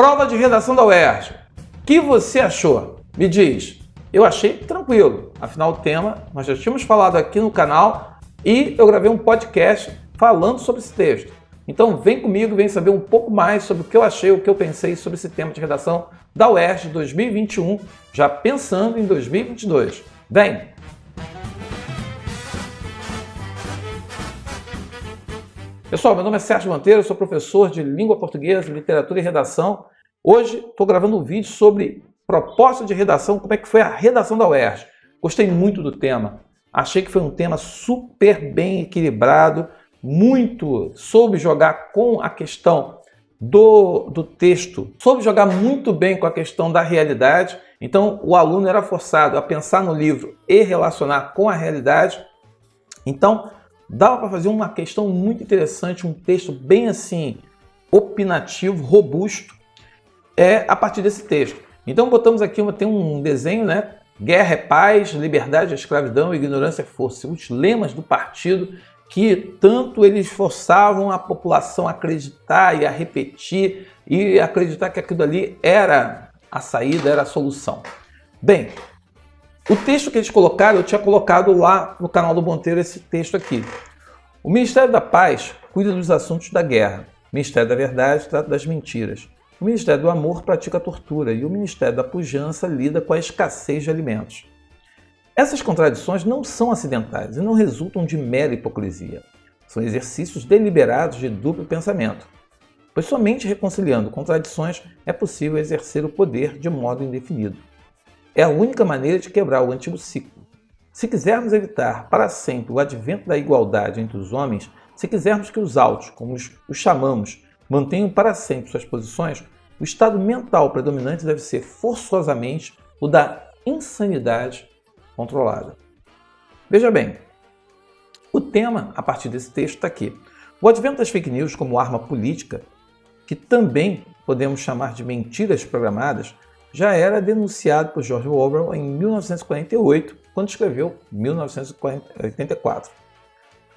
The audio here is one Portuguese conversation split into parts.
Prova de redação da UERJ. O que você achou? Me diz. Eu achei tranquilo. Afinal, o tema nós já tínhamos falado aqui no canal e eu gravei um podcast falando sobre esse texto. Então vem comigo, vem saber um pouco mais sobre o que eu achei, o que eu pensei sobre esse tema de redação da UERJ 2021, já pensando em 2022. Vem! Pessoal, meu nome é Sérgio Monteiro, eu sou professor de Língua Portuguesa, Literatura e Redação. Hoje estou gravando um vídeo sobre proposta de redação, como é que foi a redação da UERJ. Gostei muito do tema, achei que foi um tema super bem equilibrado, soube jogar com a questão do texto, soube jogar muito bem com a questão da realidade. Então o aluno era forçado a pensar no livro e relacionar com a realidade. Então dava para fazer uma questão muito interessante, um texto bem assim, opinativo, robusto, a partir desse texto. Então botamos aqui, tem um desenho, né? Guerra é paz, liberdade é escravidão, ignorância é força. Os lemas do partido que tanto eles forçavam a população a acreditar e a repetir e acreditar que aquilo ali era a saída, era a solução. Bem, o texto que eles colocaram, eu tinha colocado lá no canal do Monteiro esse texto aqui. O Ministério da Paz cuida dos assuntos da guerra. O Ministério da Verdade trata das mentiras. O Ministério do Amor pratica a tortura e o Ministério da Pujança lida com a escassez de alimentos. Essas contradições não são acidentais e não resultam de mera hipocrisia. São exercícios deliberados de duplo pensamento, pois somente reconciliando contradições é possível exercer o poder de modo indefinido. É a única maneira de quebrar o antigo ciclo. Se quisermos evitar para sempre o advento da igualdade entre os homens, se quisermos que os autos, como os chamamos, mantenham para sempre suas posições, o estado mental predominante deve ser forçosamente o da insanidade controlada. Veja bem, o tema a partir desse texto está aqui. O advento das fake news como arma política, que também podemos chamar de mentiras programadas, já era denunciado por George Orwell em 1948, quando escreveu 1984.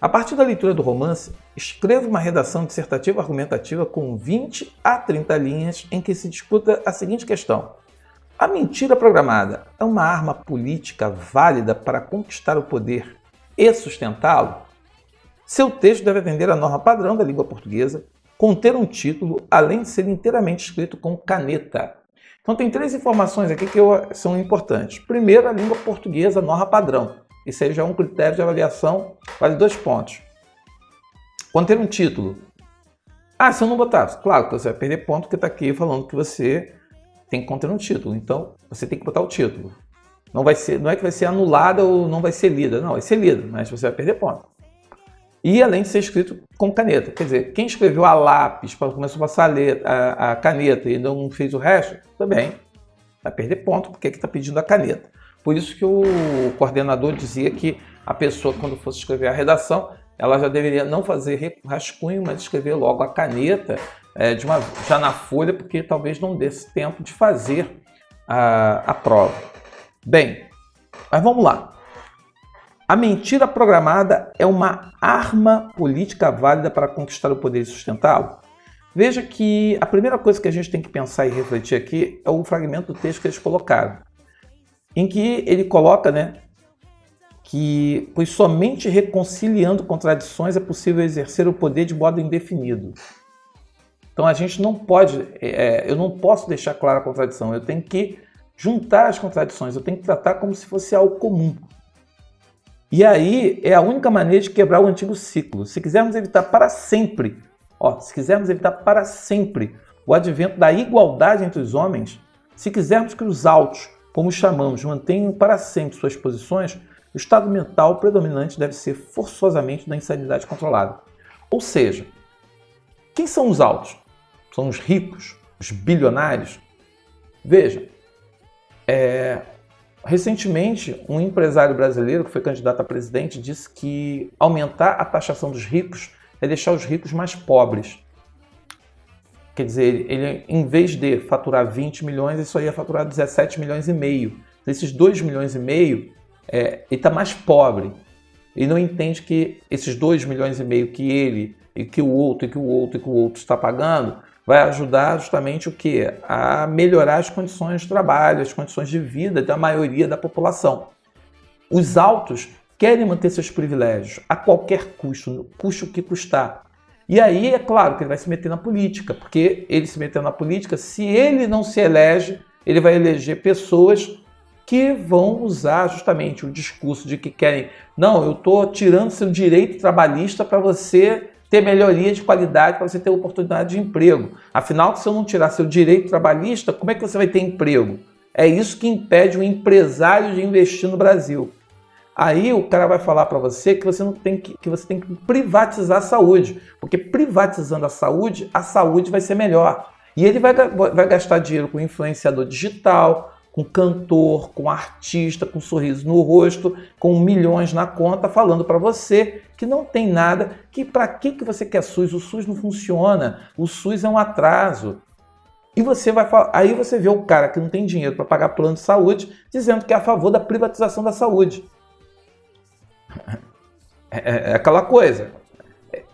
A partir da leitura do romance, escreva uma redação dissertativa argumentativa com 20 a 30 linhas em que se discuta a seguinte questão: a mentira programada é uma arma política válida para conquistar o poder e sustentá-lo? Seu texto deve atender à norma padrão da língua portuguesa, conter um título, além de ser inteiramente escrito com caneta. Então tem três informações aqui que são importantes. Primeiro, a língua portuguesa, norma padrão. Isso aí já é um critério de avaliação, vale 2 pontos. Conter um título. Se eu não botar, claro que você vai perder ponto, porque está aqui falando que você tem que conter um título. Então, você tem que botar o título. Não é que vai ser anulada ou não vai ser lida. Não, vai ser lida, mas você vai perder ponto. E além de ser escrito com caneta. Quer dizer, quem escreveu a lápis, começou a passar a caneta e não fez o resto, também vai perder ponto, porque está pedindo a caneta. Por isso que o coordenador dizia que a pessoa, quando fosse escrever a redação, ela já deveria não fazer rascunho, mas escrever logo a caneta já na folha, porque talvez não desse tempo de fazer a prova. Bem, mas vamos lá. A mentira programada é uma arma política válida para conquistar o poder e sustentá-lo? Veja que a primeira coisa que a gente tem que pensar e refletir aqui é o fragmento do texto que eles colocaram, em que ele coloca, pois somente reconciliando contradições é possível exercer o poder de modo indefinido. Então a gente não pode, eu não posso deixar clara a contradição, eu tenho que juntar as contradições, eu tenho que tratar como se fosse algo comum. E aí é a única maneira de quebrar o antigo ciclo. Se quisermos evitar para sempre, o advento da igualdade entre os homens, se quisermos que os autos, como chamamos, mantenham para sempre suas posições, o estado mental predominante deve ser forçosamente da insanidade controlada. Ou seja, quem são os autos? São os ricos, os bilionários? Veja, recentemente um empresário brasileiro que foi candidato a presidente disse que aumentar a taxação dos ricos é deixar os ricos mais pobres. Quer dizer, ele em vez de faturar 20 milhões, ele só ia faturar 17 milhões e meio. Esses 2 milhões e meio, ele está mais pobre. Ele não entende que esses 2 milhões e meio que ele, e que o outro, e que o outro, e que o outro está pagando, vai ajudar justamente o quê? A melhorar as condições de trabalho, as condições de vida da maioria da população. Os altos querem manter seus privilégios a qualquer custo, custe o que custar. E aí é claro que ele vai se meter na política, porque ele se metendo na política, se ele não se elege, ele vai eleger pessoas que vão usar justamente o discurso de que querem, não, eu estou tirando seu direito trabalhista para você ter melhoria de qualidade, para você ter oportunidade de emprego. Afinal, se eu não tirar seu direito trabalhista, como é que você vai ter emprego? É isso que impede o empresário de investir no Brasil. Aí o cara vai falar para você que você tem que privatizar a saúde, porque privatizando a saúde vai ser melhor. E ele vai gastar dinheiro com influenciador digital, com cantor, com artista, com sorriso no rosto, com milhões na conta, falando para você que não tem nada, que para que você quer SUS? O SUS não funciona, o SUS é um atraso. E você vai falar, aí você vê o cara que não tem dinheiro para pagar plano de saúde, dizendo que é a favor da privatização da saúde. É aquela coisa.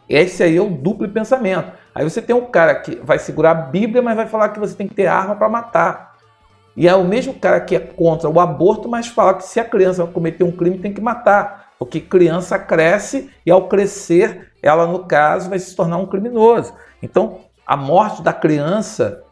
Esse aí é o duplo pensamento. Aí você tem um cara que vai segurar a Bíblia, mas vai falar que você tem que ter arma para matar. E é o mesmo cara que é contra o aborto, mas fala que se a criança cometer um crime tem que matar. Porque criança cresce e ao crescer, ela no caso vai se tornar um criminoso. Então a morte da criança,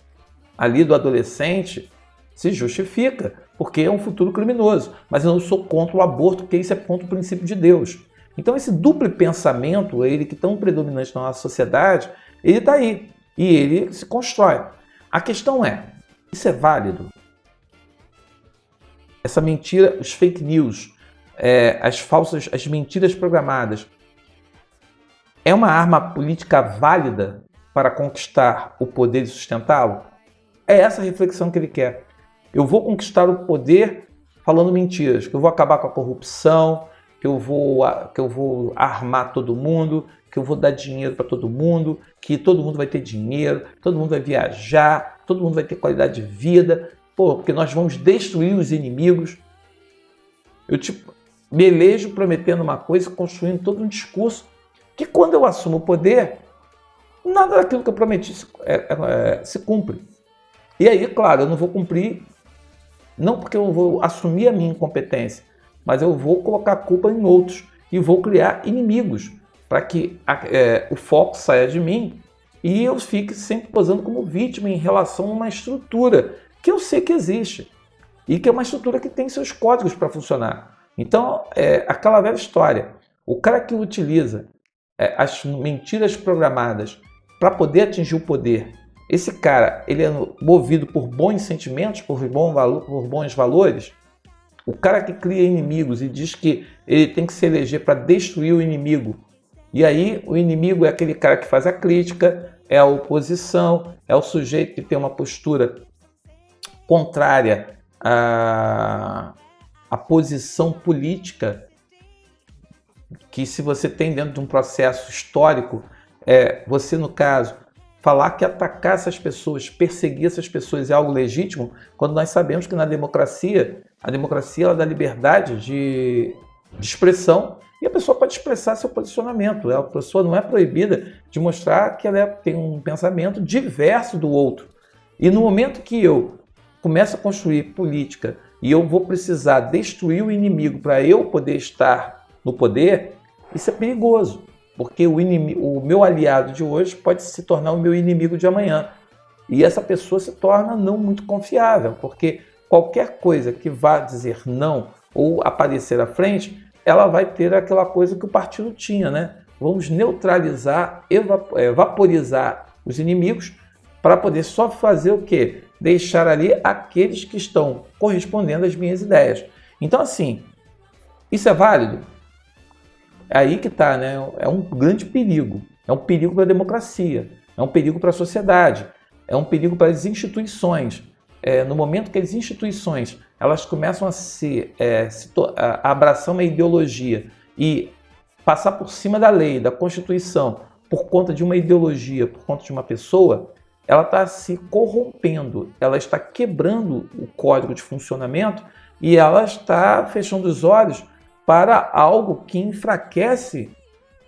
ali do adolescente, se justifica, porque é um futuro criminoso. Mas eu não sou contra o aborto, porque isso é contra o princípio de Deus. Então esse duplo pensamento, ele que é tão predominante na nossa sociedade, ele está aí. E ele se constrói. A questão é, isso é válido? Essa mentira, os fake news, as mentiras programadas, é uma arma política válida para conquistar o poder e sustentá-lo? É essa a reflexão que ele quer. Eu vou conquistar o poder falando mentiras, que eu vou acabar com a corrupção, que eu vou armar todo mundo, que eu vou dar dinheiro para todo mundo, que todo mundo vai ter dinheiro, todo mundo vai viajar, todo mundo vai ter qualidade de vida, porque nós vamos destruir os inimigos. Eu me elejo prometendo uma coisa, construindo todo um discurso, que quando eu assumo o poder, nada daquilo que eu prometi se cumpre. E aí, claro, eu não vou cumprir, não porque eu vou assumir a minha incompetência, mas eu vou colocar a culpa em outros e vou criar inimigos para que o foco saia de mim e eu fique sempre posando como vítima em relação a uma estrutura que eu sei que existe e que é uma estrutura que tem seus códigos para funcionar. Então, aquela velha história, o cara que utiliza as mentiras programadas para poder atingir o poder, esse cara, ele é movido por bons sentimentos, por bons valores. O cara que cria inimigos e diz que ele tem que se eleger para destruir o inimigo. E aí o inimigo é aquele cara que faz a crítica, é a oposição, é o sujeito que tem uma postura contrária à posição política, que se você tem dentro de um processo histórico, você no caso, falar que atacar essas pessoas, perseguir essas pessoas é algo legítimo, quando nós sabemos que na democracia, a democracia ela dá liberdade de expressão e a pessoa pode expressar seu posicionamento. A pessoa não é proibida de mostrar que ela tem um pensamento diverso do outro. E no momento que eu começo a construir política e eu vou precisar destruir o inimigo para eu poder estar no poder, isso é perigoso. Porque o meu aliado de hoje pode se tornar o meu inimigo de amanhã. E essa pessoa se torna não muito confiável, porque qualquer coisa que vá dizer não ou aparecer à frente, ela vai ter aquela coisa que o partido tinha, né? Vamos neutralizar, vaporizar os inimigos para poder só fazer o quê? Deixar ali aqueles que estão correspondendo às minhas ideias. Então, assim, isso é válido? É aí que está, né? É um grande perigo. É um perigo para a democracia, é um perigo para a sociedade, é um perigo para as instituições. No momento que as instituições elas começam a abraçar uma ideologia e passar por cima da lei, da Constituição, por conta de uma ideologia, por conta de uma pessoa, ela está se corrompendo, ela está quebrando o código de funcionamento e ela está fechando os olhos para algo que enfraquece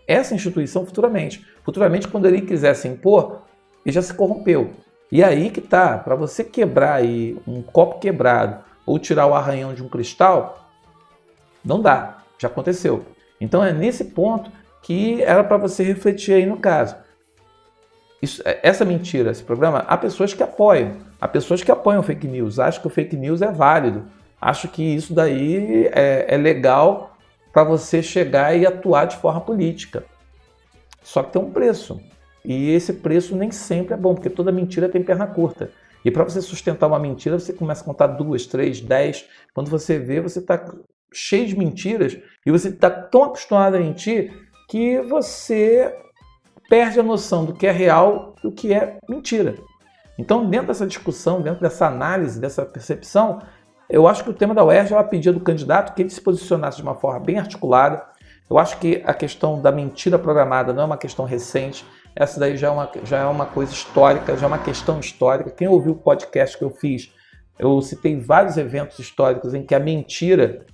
essa instituição futuramente. Futuramente, quando ele quiser se impor, ele já se corrompeu. E aí que tá, para você quebrar aí um copo quebrado ou tirar o arranhão de um cristal, não dá, já aconteceu. Então é nesse ponto que era para você refletir aí no caso. Essa mentira, esse programa, há pessoas que apoiam. Há pessoas que apoiam fake news, acham que o fake news é válido. Acham que isso daí é legal para você chegar e atuar de forma política. Só que tem um preço. E esse preço nem sempre é bom, porque toda mentira tem perna curta. E para você sustentar uma mentira, você começa a contar 2, 3, 10. Quando você vê, você está cheio de mentiras e você está tão acostumado a mentir que você perde a noção do que é real e o que é mentira. Então, dentro dessa discussão, dentro dessa análise, dessa percepção, eu acho que o tema da UERJ ela pedia do candidato que ele se posicionasse de uma forma bem articulada. Eu acho que a questão da mentira programada não é uma questão recente, essa daí já é uma coisa histórica, já é uma questão histórica. Quem ouviu o podcast que eu fiz, eu citei vários eventos históricos em que a mentira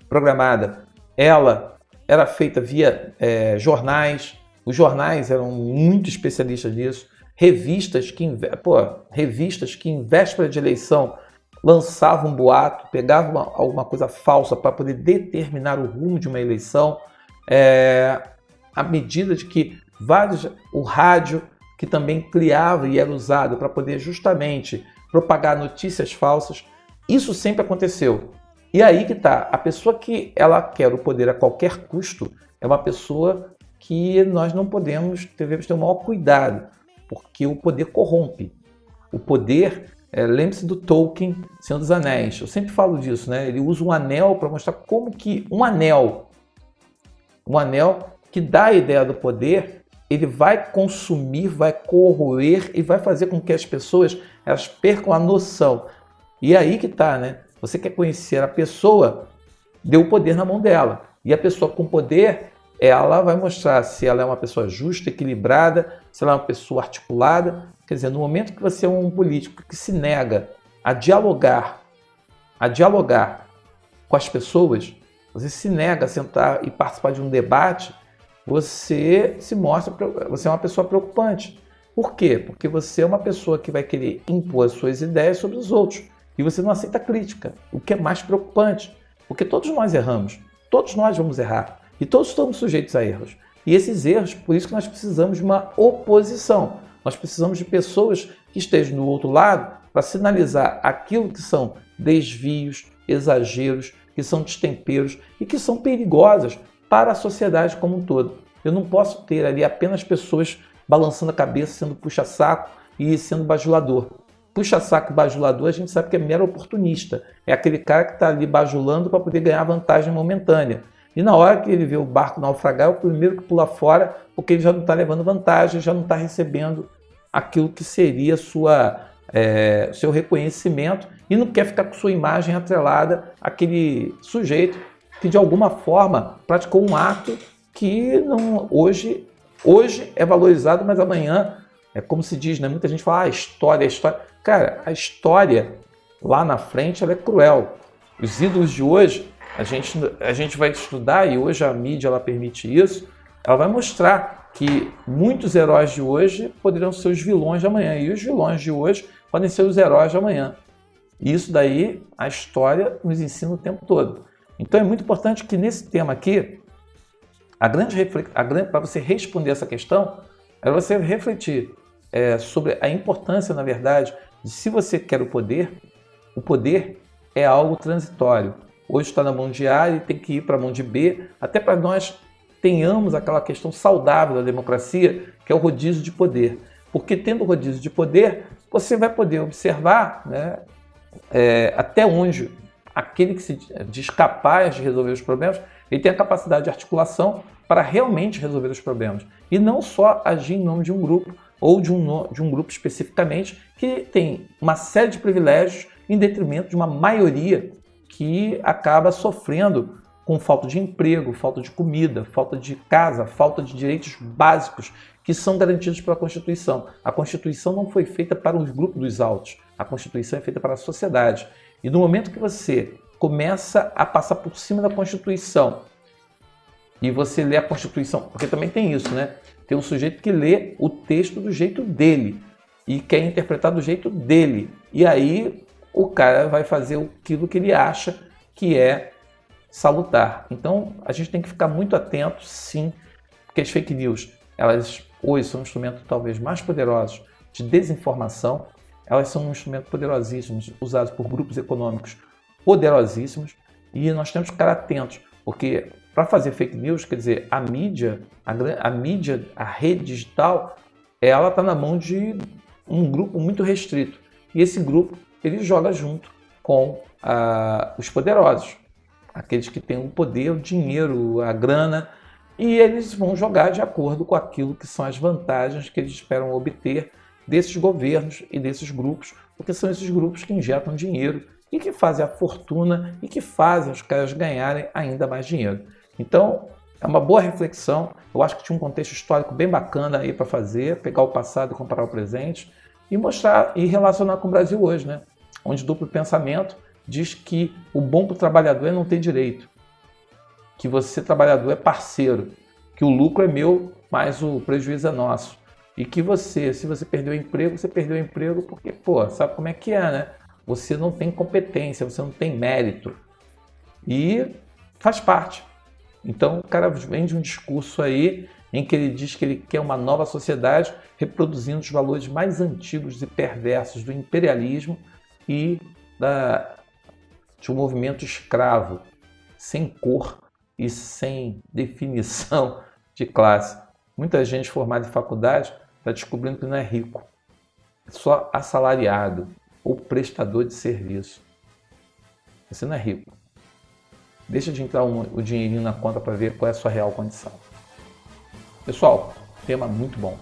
programada, ela era feita via jornais. Os jornais eram muito especialistas nisso. Revistas que em véspera de eleição lançavam um boato, pegavam alguma coisa falsa para poder determinar o rumo de uma eleição. À medida de que o rádio, que também criava e era usado para poder justamente propagar notícias falsas, isso sempre aconteceu. E aí que está, a pessoa que ela quer o poder a qualquer custo é uma pessoa que nós não devemos ter o maior cuidado, porque o poder corrompe. O poder, lembre-se do Tolkien, Senhor dos Anéis, eu sempre falo disso, né? Ele usa um anel para mostrar como que um anel que dá a ideia do poder, ele vai consumir, vai corroer e vai fazer com que as pessoas elas percam a noção. E aí que está, né? Você quer conhecer a pessoa, deu o poder na mão dela. E a pessoa com poder, ela vai mostrar se ela é uma pessoa justa, equilibrada, se ela é uma pessoa articulada. Quer dizer, no momento que você é um político que se nega a dialogar com as pessoas, você se nega a sentar e participar de um debate, você é uma pessoa preocupante. Por quê? Porque você é uma pessoa que vai querer impor as suas ideias sobre os outros. E você não aceita crítica, o que é mais preocupante. Porque todos nós erramos, todos nós vamos errar. E todos estamos sujeitos a erros. E esses erros, por isso que nós precisamos de uma oposição. Nós precisamos de pessoas que estejam do outro lado para sinalizar aquilo que são desvios, exageros, que são destemperos e que são perigosas para a sociedade como um todo. Eu não posso ter ali apenas pessoas balançando a cabeça, sendo puxa-saco e sendo bajulador. Puxa-saco e bajulador a gente sabe que é mero oportunista. É aquele cara que está ali bajulando para poder ganhar vantagem momentânea. E na hora que ele vê o barco naufragar, é o primeiro que pula fora, porque ele já não está levando vantagem, já não está recebendo aquilo que seria seu reconhecimento e não quer ficar com sua imagem atrelada àquele sujeito que de alguma forma praticou um ato que não, hoje é valorizado, mas amanhã, é como se diz, né? Muita gente fala, a história. Cara, a história lá na frente ela é cruel. Os ídolos de hoje, a gente vai estudar, e hoje a mídia ela permite isso, ela vai mostrar que muitos heróis de hoje poderiam ser os vilões de amanhã, e os vilões de hoje podem ser os heróis de amanhã. E isso daí a história nos ensina o tempo todo. Então é muito importante que nesse tema aqui, para você responder essa questão, é você refletir sobre a importância, na verdade, de se você quer o poder é algo transitório. Hoje está na mão de A e tem que ir para a mão de B, até para nós tenhamos aquela questão saudável da democracia, que é o rodízio de poder. Porque tendo rodízio de poder, você vai poder observar, né, até onde aquele que se diz capaz de resolver os problemas, ele tem a capacidade de articulação para realmente resolver os problemas. E não só agir em nome de um grupo, ou de um grupo especificamente, que tem uma série de privilégios em detrimento de uma maioria que acaba sofrendo com falta de emprego, falta de comida, falta de casa, falta de direitos básicos que são garantidos pela Constituição. A Constituição não foi feita para um grupo dos altos, a Constituição é feita para a sociedade. E no momento que você começa a passar por cima da Constituição e você lê a Constituição, porque também tem isso, né? Tem um sujeito que lê o texto do jeito dele e quer interpretar do jeito dele. E aí o cara vai fazer aquilo que ele acha que é salutar. Então a gente tem que ficar muito atento, sim, porque as fake news, elas hoje são um instrumento talvez mais poderoso de desinformação. Elas são um instrumento poderosíssimo, usado por grupos econômicos poderosíssimos, e nós temos que ficar atentos, porque para fazer fake news, quer dizer, a mídia, a rede digital, ela está na mão de um grupo muito restrito. E esse grupo, ele joga junto com os poderosos, aqueles que têm o poder, o dinheiro, a grana, e eles vão jogar de acordo com aquilo que são as vantagens que eles esperam obter desses governos e desses grupos, porque são esses grupos que injetam dinheiro e que fazem a fortuna e que fazem os caras ganharem ainda mais dinheiro. Então, é uma boa reflexão. Eu acho que tinha um contexto histórico bem bacana aí para fazer, pegar o passado e comparar o presente e mostrar e relacionar com o Brasil hoje, né? Onde duplo pensamento diz que o bom para o trabalhador é não ter direito, que você, trabalhador, é parceiro, que o lucro é meu, mas o prejuízo é nosso. E que você, se você perdeu o emprego, você perdeu o emprego porque, pô, sabe como é que é, né? Você não tem competência, você não tem mérito. E faz parte. Então o cara vende um discurso aí em que ele diz que ele quer uma nova sociedade reproduzindo os valores mais antigos e perversos do imperialismo e de um movimento escravo, sem cor e sem definição de classe. Muita gente formada em faculdade está descobrindo que não é rico, é só assalariado ou prestador de serviço. Você não é rico. Deixa de entrar o dinheirinho na conta para ver qual é a sua real condição. Pessoal, tema muito bom.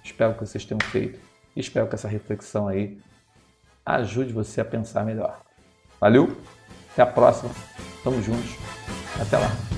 Espero que vocês tenham feito. Espero que essa reflexão aí ajude você a pensar melhor. Valeu? Até a próxima. Tamo juntos. Até lá.